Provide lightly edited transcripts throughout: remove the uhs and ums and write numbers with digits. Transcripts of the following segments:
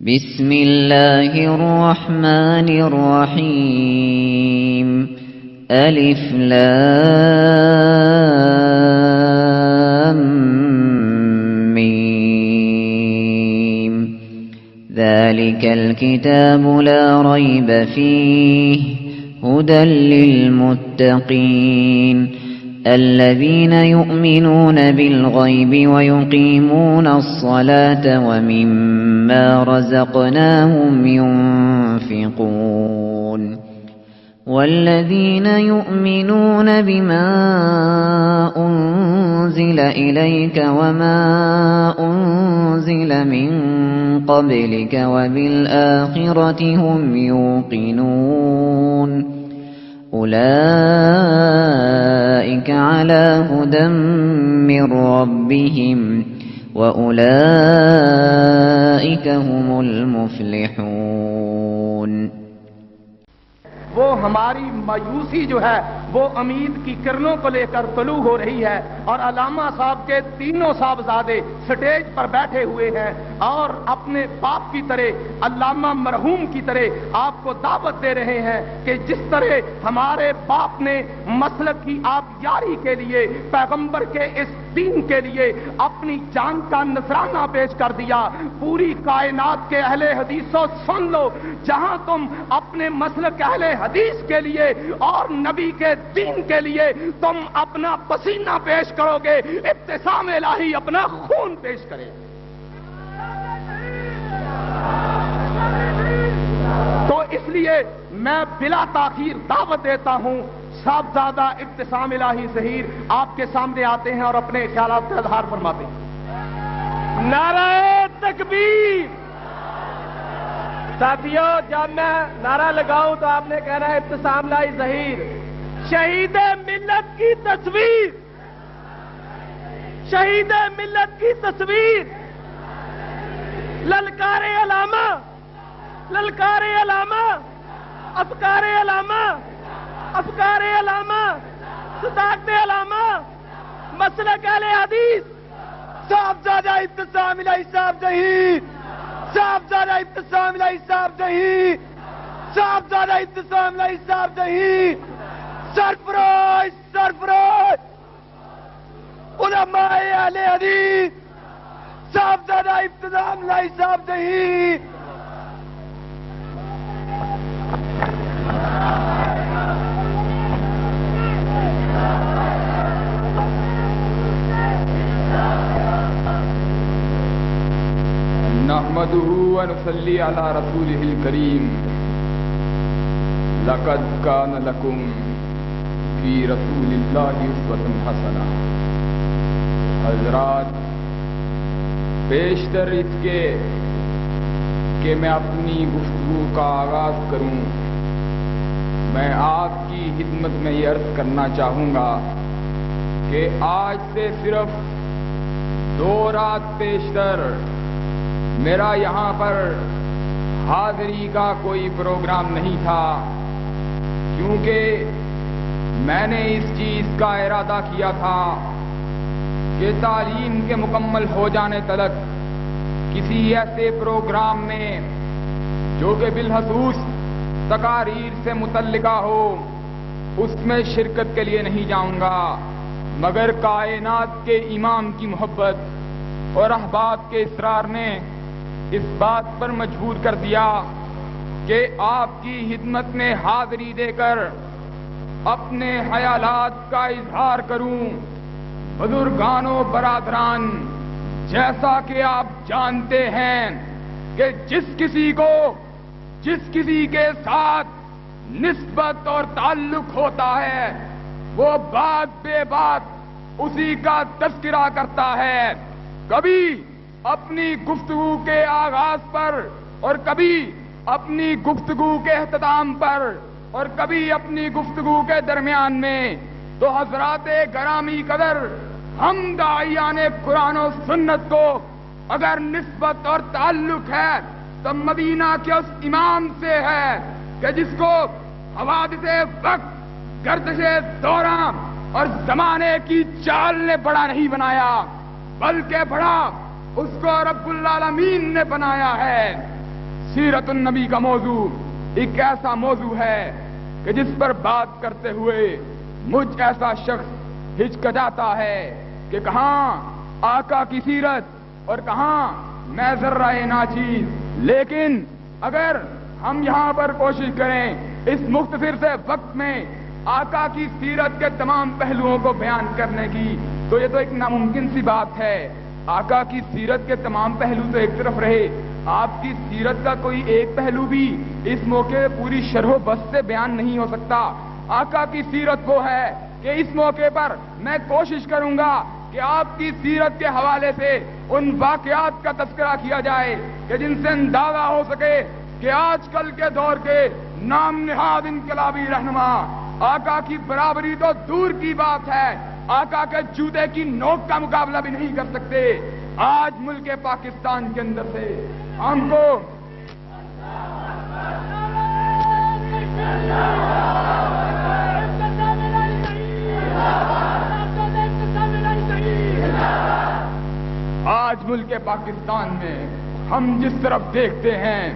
بسم اللہ الرحمن الرحیم الف لام میم ذلك الكتاب لا ريب فيه هدى للمتقين الذين يؤمنون بالغيب ويقيمون الصلاة ومما رزقناهم ينفقون والذين يؤمنون بما أنزل إليك وما أنزل من قبلك وبالآخرة هم يوقنون أولئك على هدى من ربهم وأولئك هم المفلحون. وہ ہماری مایوسی جو ہے وہ امید کی کرنوں کو لے کر طلوع ہو رہی ہے، اور علامہ صاحب کے تینوں صاحبزادے سٹیج پر بیٹھے ہوئے ہیں اور اپنے باپ کی طرح علامہ مرحوم کی طرح آپ کو دعوت دے رہے ہیں کہ جس طرح ہمارے باپ نے مسلک کی آبیاری کے لیے، پیغمبر کے اس دین کے لیے اپنی جان کا نذرانہ پیش کر دیا، پوری کائنات کے اہل حدیثوں سن لو، جہاں تم اپنے مسلک اہل حدیث کے لیے اور نبی کے دین کے لیے تم اپنا پسینہ پیش کرو گے، ابتسام الہی اپنا خون پیش کرے. تو اس لیے میں بلا تاخیر دعوت دیتا ہوں، صاحبزادہ ابتسام الہی ظہیر آپ کے سامنے آتے ہیں اور اپنے خیالات کا اظہار فرماتے ہیں. نعرہ تکبیر. ساتھیوں، جب میں نعرہ لگاؤں تو آپ نے کہنا ہے ابتسام الہی ظہیر شہید ملت کی تصویر، شہید ملت کی تصویر، للکار علامہ، للکار علامہ، افکار علامہ، افکار علامہ، صداقت علامہ، مسلک اہل حدیث، صاحبزادہ ابتسام الہی صاحب ظہیر، صاحبزادہ ابتسام الہی صاحب ظہیر، صاحبزادہ ابتسام الہی صاحب ظہیر، سرفراز سرفراز علماء اہل حدیث، صاحبزادہ ابتسام الہی صاحب ظہیر. نحمده ونصلي على رسوله الكريم. لقد كان لكم في رسول الله اسوة حسنة. حضرات، بیشتر اس کے کہ میں اپنی گفتگو کا آغاز کروں، میں آپ کی خدمت میں یہ عرض کرنا چاہوں گا کہ آج سے صرف 2 رات پیشتر میرا یہاں پر حاضری کا کوئی پروگرام نہیں تھا، کیونکہ میں نے اس چیز کا ارادہ کیا تھا کہ تعلیم کے مکمل ہو جانے تک کسی ایسے پروگرام میں جو کہ بالخصوص تقاریر سے متعلقہ ہو اس میں شرکت کے لیے نہیں جاؤں گا، مگر کائنات کے امام کی محبت اور احباب کے اصرار نے اس بات پر مجبور کر دیا کہ آپ کی خدمت میں حاضری دے کر اپنے خیالات کا اظہار کروں. بزرگان و برادران، جیسا کہ آپ جانتے ہیں کہ جس کسی کے ساتھ نسبت اور تعلق ہوتا ہے وہ بات بے بات اسی کا تذکرہ کرتا ہے، کبھی اپنی گفتگو کے آغاز پر اور کبھی اپنی گفتگو کے اختتام پر اور کبھی اپنی گفتگو کے درمیان میں. تو حضرات گرامی قدر، ہم داعیان قرآن و سنت کو اگر نسبت اور تعلق ہے تو مدینہ کے اس امام سے ہے کہ جس کو حوادث وقت، گردش دوران اور زمانے کی چال نے بڑا نہیں بنایا، بلکہ بڑا اس کو رب العالمین نے بنایا ہے. سیرت النبی کا موضوع ایک ایسا موضوع ہے کہ جس پر بات کرتے ہوئے مجھ ایسا شخص ہچکچاتا ہے کہ کہاں آقا کی سیرت اور کہاں میں ذرہ ناچیز۔ لیکن اگر ہم یہاں پر کوشش کریں اس مختصر سے وقت میں آقا کی سیرت کے تمام پہلوؤں کو بیان کرنے کی، تو یہ تو ایک ناممکن سی بات ہے۔ آقا کی سیرت کے تمام پہلو تو ایک طرف رہے، آپ کی سیرت کا کوئی ایک پہلو بھی اس موقع پوری شرح و بسط سے بیان نہیں ہو سکتا۔ آقا کی سیرت وہ ہے کہ اس موقع پر میں کوشش کروں گا کہ آپ کی سیرت کے حوالے سے ان واقعات کا تذکرہ کیا جائے کہ جن سے اندازہ ہو سکے کہ آج کل کے دور کے نام نہاد انقلابی رہنما آقا کی برابری تو دور کی بات ہے، آقا کے جوتے کی نوک کا مقابلہ بھی نہیں کر سکتے۔ آج ملک پاکستان کے اندر سے ہم کو آج ملک پاکستان میں ہم جس طرف دیکھتے ہیں،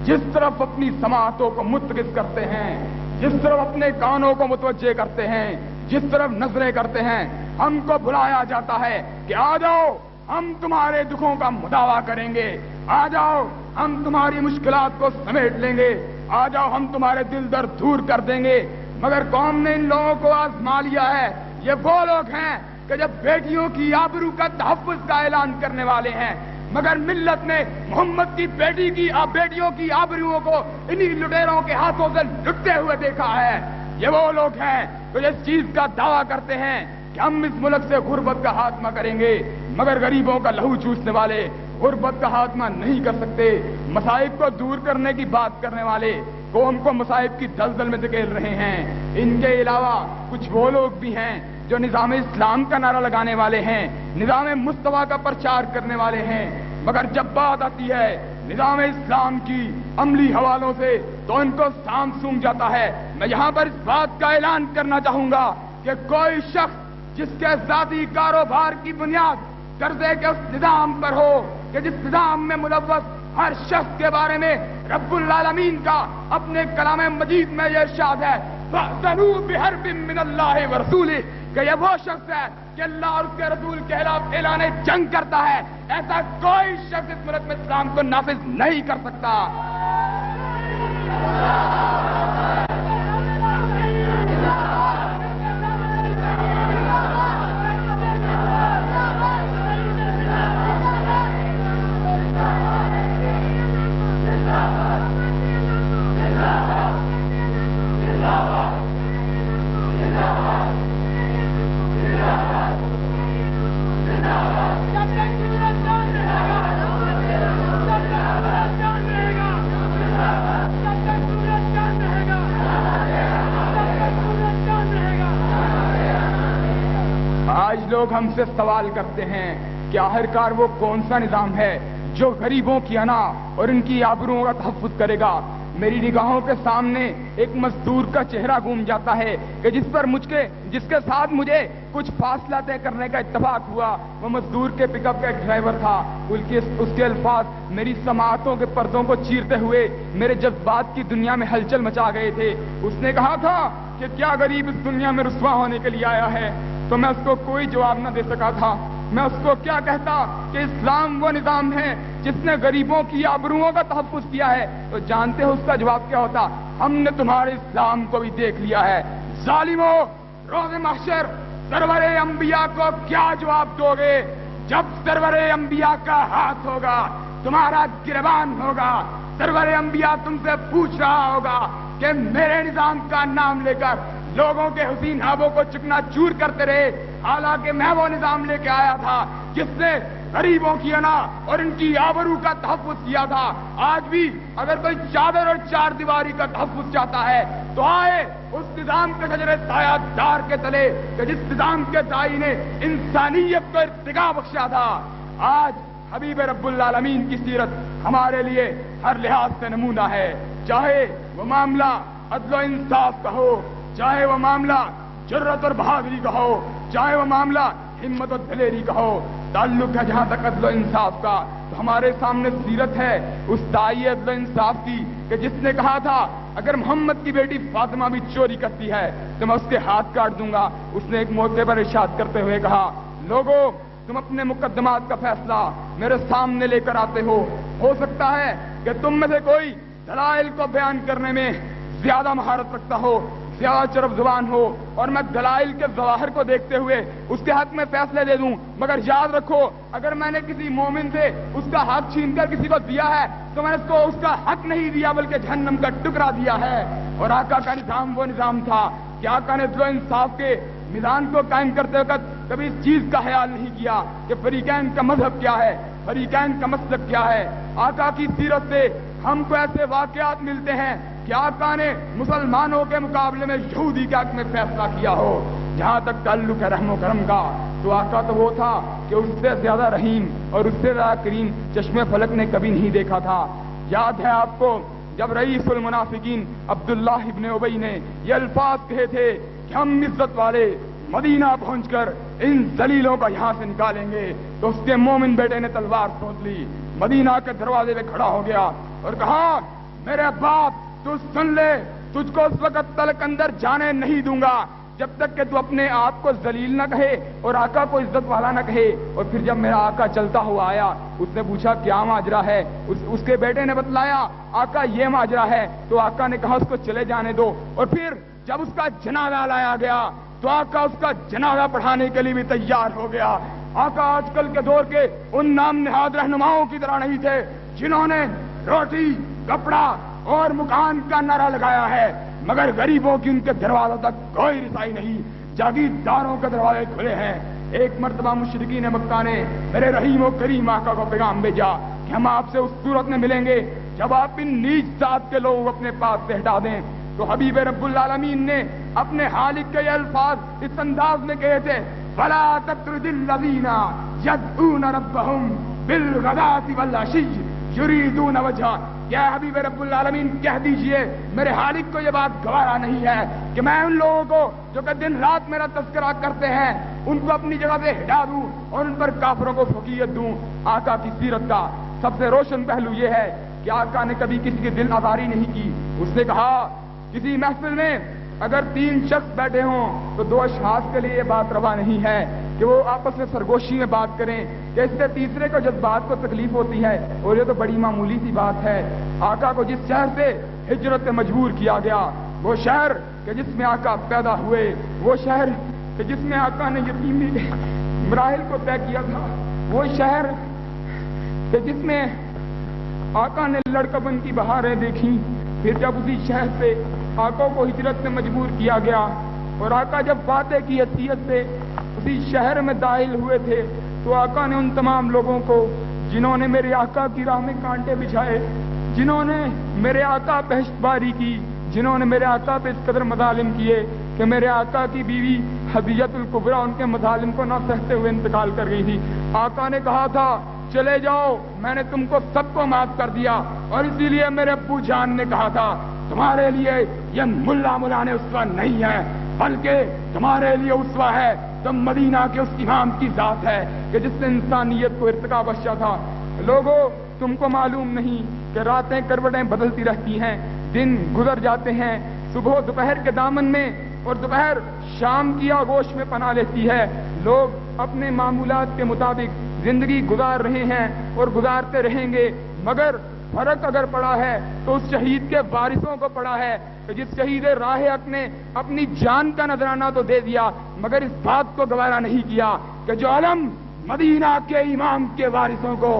جس طرف اپنی سماعتوں کو متقص کرتے ہیں، جس طرف اپنے کانوں کو متوجہ کرتے ہیں، جس طرف نظریں کرتے ہیں، ہم کو بلایا جاتا ہے کہ آ جاؤ ہم تمہارے دکھوں کا مداوا کریں گے، آ جاؤ ہم تمہاری مشکلات کو سمیٹ لیں گے، آ جاؤ ہم تمہارے دل درد دور کر دیں گے۔ مگر قوم نے ان لوگوں کو آزما لیا ہے۔ یہ وہ لوگ ہیں کہ جب بیٹیوں کی آبرو کا تحفظ کا اعلان کرنے والے ہیں، مگر ملت نے محمد کی بیٹیوں کی آبروؤں کو انہی لٹیروں کے ہاتھوں سے لٹتے ہوئے دیکھا ہے۔ یہ وہ لوگ ہیں جو اس چیز کا دعویٰ کرتے ہیں کہ ہم اس ملک سے غربت کا خاتمہ کریں گے، مگر غریبوں کا لہو چوسنے والے غربت کا خاتمہ نہیں کر سکتے۔ مصائب کو دور کرنے کی بات کرنے والے قوم کو مصائب کی دلدل میں دھکیل رہے ہیں۔ ان کے علاوہ کچھ وہ لوگ بھی ہیں جو نظام اسلام کا نعرہ لگانے والے ہیں، نظام مصطفیٰ کا پرچار کرنے والے ہیں، مگر جب بات آتی ہے نظام اسلام کی عملی حوالوں سے تو ان کو سانس سونگ جاتا ہے۔ میں یہاں پر اس بات کا اعلان کرنا چاہوں گا کہ کوئی شخص جس کے ذاتی کاروبار کی بنیاد قرضے کے اس نظام پر ہو کہ جس نظام میں ملوث ہر شخص کے بارے میں رب العالمین کا اپنے کلام مجید میں یہ ارشاد ہے فَأْذَنُوا بِحَرْبٍ مِّنَ اللَّهِ وَرَسُولِهِ کہ یہ وہ شخص ہے کہ اللہ اور اس کے رسول کے خلاف اعلان جنگ کرتا ہے۔ ایسا کوئی شخص اس ملک میں اسلام کو نافذ نہیں کر سکتا۔ آج لوگ ہم سے سوال کرتے ہیں کہ آخرکار وہ کون سا نظام ہے جو غریبوں کی انا اور ان کی آبروؤں کا تحفظ کرے گا۔ میری نگاہوں کے سامنے ایک مزدور کا چہرہ گھوم جاتا ہے کہ جس کے ساتھ مجھے کچھ فاصلہ طے کرنے کا اتفاق ہوا۔ وہ مزدور کے پک اپ کا ایک ڈرائیور تھا۔ اس کے الفاظ میری سماعتوں کے پردوں کو چیرتے ہوئے میرے جذبات کی دنیا میں ہلچل مچا گئے تھے۔ اس نے کہا تھا کہ کیا غریب اس دنیا میں رسوا ہونے کے لیے آیا ہے؟ تو میں اس کو کوئی جواب نہ دے سکا تھا۔ میں اس کو کیا کہتا کہ اسلام وہ نظام ہے جس نے غریبوں کی آبروؤں کا تحفظ کیا ہے؟ تو جانتے ہو اس کا جواب کیا ہوتا؟ ہم نے تمہارے اسلام کو بھی دیکھ لیا ہے۔ ظالموں، روز محشر سرور انبیاء کو کیا جواب دو گے جب سرور انبیاء کا ہاتھ ہوگا، تمہارا گریبان ہوگا، سرور انبیاء تم سے پوچھ رہا ہوگا کہ میرے نظام کا نام لے کر لوگوں کے حسین خوابوں کو چکنا چور کرتے رہے، حالانکہ میں وہ نظام لے کے آیا تھا جس نے غریبوں کی انا اور ان کی آبرو کا تحفظ کیا تھا۔ آج بھی اگر کوئی چادر اور چار دیواری کا تحفظ چاہتا ہے تو آئے اس نظام کے شجرے سایہ دار کے تلے کہ جس نظام کے دائی نے انسانیت کو ارتقا بخشا تھا۔ آج حبیب رب العالمین کی سیرت ہمارے لیے ہر لحاظ سے نمونہ ہے، چاہے وہ معاملہ عدل و انصاف کا ہو، چاہے وہ معاملہ جرت اور بہادری کا ہو، چاہے وہ معاملہ ہمت و دلیری کا ہو۔ تعلق ہے جہاں تک عدل و انصاف کا، تو ہمارے سامنے سیرت ہے اس داعی عدل و انصاف کی کہ جس نے کہا تھا اگر محمد کی بیٹی فاطمہ بھی چوری کرتی ہے تو میں اس کے ہاتھ کاٹ دوں گا۔ اس نے ایک موقع پر ارشاد کرتے ہوئے کہا، لوگوں تم اپنے مقدمات کا فیصلہ میرے سامنے لے کر آتے ہو سکتا ہے کہ تم میں سے کوئی دلائل کو بیان کرنے میں زیادہ مہارت رکھتا ہو، زیادہ چرب زبان ہو، اور میں دلائل کے ظواہر کو دیکھتے ہوئے اس کے حق میں فیصلے دے دوں، مگر یاد رکھو اگر میں نے کسی مومن سے اس کا حق چھین کر کسی کو دیا ہے تو میں نے اس کا حق نہیں دیا بلکہ جہنم کا ٹکڑا دیا ہے۔ اور آقا کا نظام وہ نظام تھا کہ آقا نے عدل و انصاف کے میدان کو قائم کرتے وقت کبھی اس چیز کا خیال نہیں کیا کہ فریقین کا مذہب کیا ہے، فریقین کا مسلک کیا ہے۔ آقا کی سیرت سے ہم کو ایسے واقعات ملتے ہیں کہ آقا نے مسلمانوں کے مقابلے میں یہودی کے حق میں فیصلہ کیا ہو۔ جہاں تک تعلق ہے رحم و کرم کا، تو آقا تو وہ تھا کہ اس سے زیادہ رحیم اور اس سے زیادہ کریم چشم فلک نے کبھی نہیں دیکھا تھا۔ یاد ہے آپ کو جب رئیس المنافقین عبداللہ ابن ابی نے یہ الفاظ کہے تھے کہ ہم عزت والے مدینہ پہنچ کر ان ذلیلوں کو یہاں سے نکالیں گے، تو اس کے مومن بیٹے نے تلوار سونپ لی، مدینہ کے دروازے پہ کھڑا ہو گیا اور کہا، میرے باپ تو سن لے، تجھ کو اس وقت تلک اندر جانے نہیں دوں گا جب تک کہ تو اپنے آپ کو ذلیل نہ کہے اور آقا کو عزت والا نہ کہے۔ اور پھر جب میرا آقا چلتا ہوا آیا، اس نے پوچھا کیا ماجرا ہے، اس کے بیٹے نے بتلایا آقا یہ ماجرا ہے، تو آقا نے کہا اس کو چلے جانے دو۔ اور پھر جب اس کا جنازہ لایا گیا تو آقا اس کا جنازہ پڑھانے کے لیے بھی تیار ہو گیا۔ آقا آج کل کے دور کے ان نام نہاد رہنماؤں کی طرح نہیں تھے جنہوں نے روٹی، کپڑا اور مکان کا نعرہ لگایا ہے، مگر غریبوں کی ان کے دروازوں تک کوئی رسائی نہیں، جاگیرداروں کے دروازے کھلے ہیں۔ ایک مرتبہ مشرکین مکہ نے میرے رحیم و کریم آقا کو پیغام بھیجا کہ ہم آپ سے اس صورت میں ملیں گے جب آپ ان نیچ ذات کے لوگ اپنے پاس سے ہٹا دیں۔ تو حبیب رب العالمین نے اپنے خالق کے یہ الفاظ اس انداز میں کہے تھے، فَلَا تَطْرُدِ الَّذِينَ يَدْعُونَ رَبَّهُمْ بِالْغَدَاةِ وَالْعَشِيِّ يُرِيدُونَ وَجْهَهُ۔ کیا حبیب رب العالمین کہہ دیجئے میرے خالق کو یہ بات گوارا نہیں ہے کہ میں ان لوگوں کو جو کہ دن رات میرا تذکرہ کرتے ہیں ان کو اپنی جگہ سے ہٹا دوں اور ان پر کافروں کو فوقیت دوں۔ آقا کی سیرت کا سب سے روشن پہلو یہ ہے کہ آقا نے کبھی کسی کی دل آزاری نہیں کی۔ اس نے کہا کسی محفل میں اگر 3 شخص بیٹھے ہوں تو 2 اشخاص کے لیے یہ بات روا نہیں ہے کہ وہ آپس میں سرگوشی میں بات کریں کہ اس سے تیسرے کو جذبات کو تکلیف ہوتی ہے، اور یہ تو بڑی معمولی سی بات ہے۔ آقا کو جس شہر سے ہجرت سے مجبور کیا گیا، وہ شہر کہ جس میں آقا پیدا ہوئے، وہ شہر کہ جس میں آقا نے یتیمی مراحل کو طے کیا تھا، وہ شہر کہ جس میں آقا نے لڑکپن کی بہاریں دیکھی، پھر جب اسی شہر سے آقا کو ہجرت سے مجبور کیا گیا اور آقا جب فاتح کی حیثیت سے اسی شہر میں داخل ہوئے تھے تو آقا نے ان تمام لوگوں کو جنہوں نے میرے آقا کی راہ میں کانٹے بچھائے، جنہوں نے میرے آقا پہ ہشتباری کی، جنہوں نے میرے آقا پہ اس قدر مظالم کیے کہ میرے آقا کی بیوی حدیجۃ الکبریٰ ان کے مظالم کو نہ سہتے ہوئے انتقال کر گئی تھی۔ آقا نے کہا تھا چلے جاؤ، میں نے تم کو سب کو معاف کر دیا، اور اسی لیے میرے ابو جان نے کہا تھا تمہارے لیے یہ ملا نے اسوہ نہیں ہے بلکہ تمہارے لیے اسوہ ہے تم مدینہ کے اس امام کی ذات ہے کہ جس نے انسانیت کو ارتقا بخشا تھا۔ لوگوں تم کو معلوم نہیں کہ راتیں کروٹیں بدلتی رہتی ہیں، دن گزر جاتے ہیں، صبح دوپہر کے دامن میں اور دوپہر شام کی آغوش میں پناہ لیتی ہے۔ لوگ اپنے معمولات کے مطابق زندگی گزار رہے ہیں اور گزارتے رہیں گے، مگر فرق اگر پڑا ہے تو اس شہید کے وارثوں کو پڑا ہے کہ جس شہید راہ حق نے اپنی جان کا نذرانہ تو دے دیا مگر اس بات کو گوارا نہیں کیا کہ جو علم مدینہ کے امام کے وارثوں کو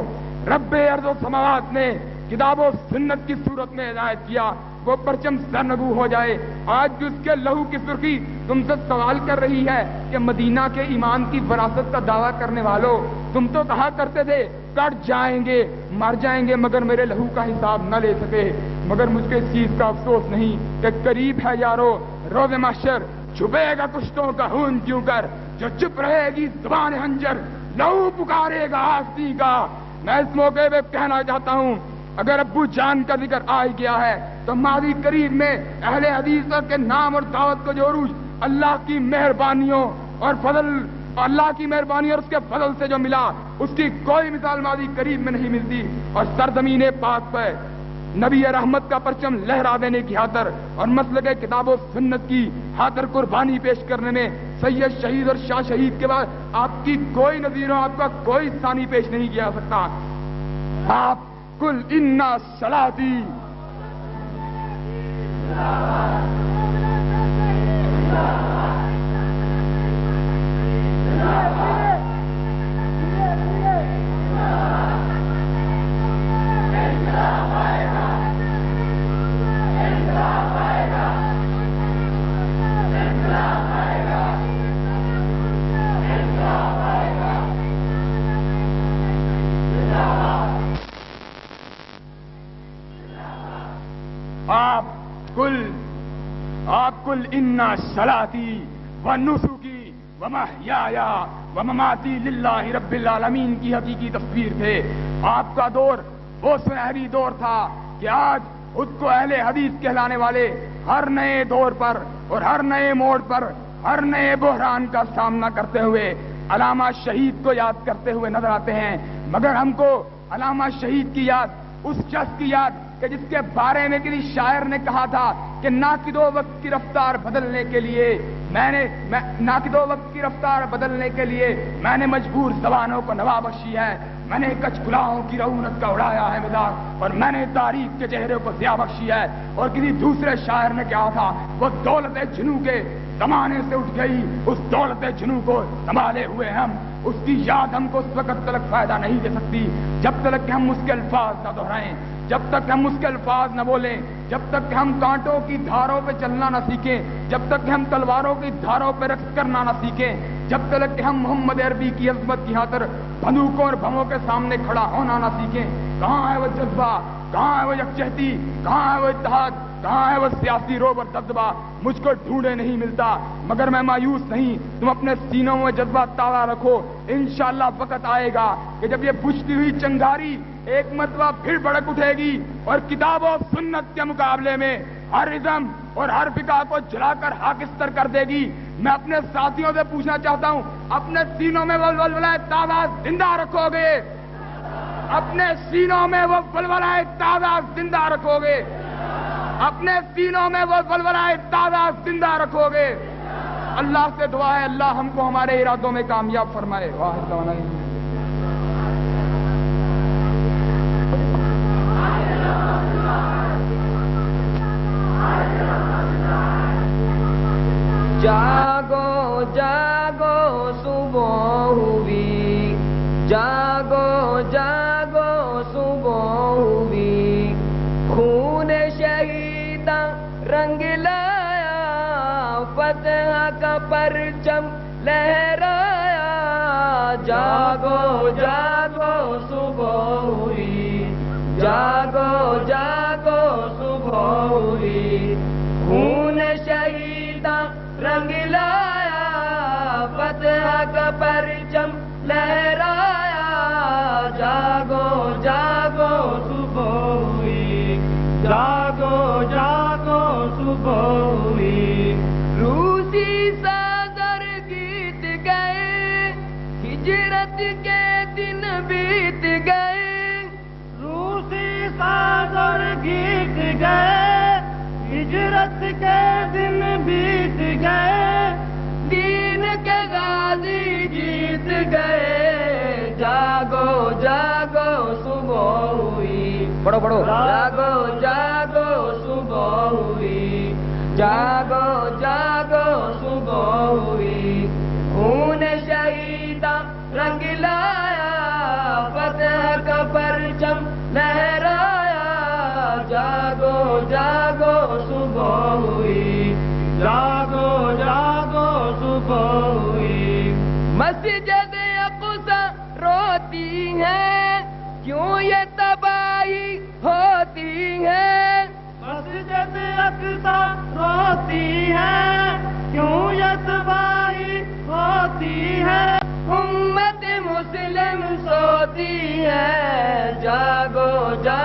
رب ارض و سماوات نے کتاب و سنت کی صورت میں عنایت کیا وہ پرچم سرنگو ہو جائے۔ آج جو اس کے لہو کی سرخی تم سے سوال کر رہی ہے کہ مدینہ کے امام کی وراثت کا دعویٰ کرنے والوں، تم تو کہا کرتے تھے کٹ جائیں گے، مر جائیں گے مگر میرے لہو کا حساب نہ لے سکے، مگر مجھ کو اس چیز کا افسوس نہیں کہ قریب ہے یارو روز محشر، چھپے گا کشتوں کا خون کیوں کر، جو چپ رہے گی زبان خنجر، لہو پکارے گا آستی کا۔ میں اس موقع پہ کہنا چاہتا ہوں اگر ابو جان کا ذکر آ ہی گیا ہے تو ماضی قریب میں اہل حدیث کے نام اور دعوت کو جو عروج اللہ کی مہربانیوں اور فضل اللہ کی مہربانی اور اس کے فضل سے جو ملا اس کی کوئی مثال ماضی قریب میں نہیں ملتی. اور سرزمین پاک پہ نبی رحمت کا پرچم لہرا دینے کی خاطر اور مسلک کتاب و سنت کی خاطر قربانی پیش کرنے میں سید شہید اور شاہ شہید کے بعد آپ کی کوئی نظیر ہو، آپ کا کوئی ثانی پیش نہیں کیا سکتا. آپ کل انا صلاتی آپ کل انا صلاتی و نسکی و محیایا و مماتی للہ رب العالمین کی حقیقی تصویر تھے. آپ کا دور وہ سنہری دور تھا کہ آج خود کو اہل حدیث کہلانے والے ہر نئے دور پر اور ہر نئے موڑ پر ہر نئے بحران کا سامنا کرتے ہوئے علامہ شہید کو یاد کرتے ہوئے نظر آتے ہیں. مگر ہم کو علامہ شہید کی یاد اس شخص کی یاد کہ جس کے بارے میں کسی شاعر نے کہا تھا کہ ناقد و وقت کی رفتار بدلنے کے لیے ناقد و وقت کی رفتار بدلنے کے لیے میں نے مجبور زبانوں کو نوا بخشی ہے. میں نے کچھ گلاہوں کی رعونت کا اڑایا ہے مزاق اور میں نے تاریخ کے چہرے کو ضیا بخشی ہے. اور کسی دوسرے شاعر نے کہا تھا وہ دولت جنوں کے زمانے سے اٹھ گئی، اس دولت جنوں کو سنبھالے ہوئے ہم. اس کی یاد ہم کو اس وقت تک فائدہ نہیں دے سکتی جب تک کہ ہم اس کے الفاظ نہ دہرائیں، جب تک ہم اس کے الفاظ نہ بولیں، جب تک کہ ہم کانٹوں کی دھاروں پہ چلنا نہ سیکھیں، جب تک کہ ہم تلواروں کی دھاروں پہ رقص کرنا نہ سیکھیں، جب تک کہ ہم محمد عربی کی عظمت کی خاطر بندوقوں اور بموں کے سامنے کھڑا ہونا نہ سیکھیں. کہاں ہے وہ جذبہ، کہاں ہے وہ یکجہتی، کہاں ہے وہ اتحاد، کہاں ہے وہ سیاسی روب اور دبدبہ؟ مجھ کو ڈھونڈے نہیں ملتا. مگر میں مایوس نہیں، تم اپنے سینوں میں جذبہ تازہ رکھو. انشاءاللہ وقت آئے گا کہ جب یہ بجھتی ہوئی چنگاری ایک مرتبہ پھر بھڑک اٹھے گی اور کتاب و سنت کے مقابلے میں ہر ازم اور ہر فقہ کو جلا کر خاکستر کر دے گی. میں اپنے ساتھیوں سے پوچھنا چاہتا ہوں، اپنے سینوں میں وہ ولولہ تازہ زندہ رکھو گے؟ اپنے سینوں میں وہ ولولہ تازہ زندہ رکھو گے؟ اپنے سینوں میں وہ ولولہ تازہ زندہ رکھو گے؟ اللہ سے دعا ہے اللہ ہم کو ہمارے ارادوں میں کامیاب فرمائے. جاگو جاگو صبح ہوئی، جاگو جاگو صبح ہوئی، خون شہیداں رنگ لایا، فتح کا پرچم لہرایا. جاگو جاگو صبح ہوئی، جاگو جاگو صبح ہوئی، خون شہیداں رنگ لایا، فتح کا پرچم لہرایا. جاگو جاگو صبح ہوئی، جاگو جاگو صبح ہوئی. روسی سازر گیت گئے، ہجرت کے دن بیت گئے. روسی سازر گیت گئے، ہجرت کے دن بیت گئے. دین کے غازی جیت گئے. جاگو جاگو صبح ہوئی، پڑھو پڑھو. جاگو جاگو صبح ہوئی، جاگو جاگو صبح ہوئی، خون شہیداں رنگ لایا، فتح کا پرچم لہرایا. جاگو جاگو صبح ہوئی، جاگو جاگو صبح ہوئی. مسجد اقصی روتی ہے، کیوں یہ تباہی ہوتی ہے؟ مسجد اقصی روتی ہے، کیوں یہ تباہی ہوتی ہے؟ امت مسلم سوتی ہے. جاگو جاگو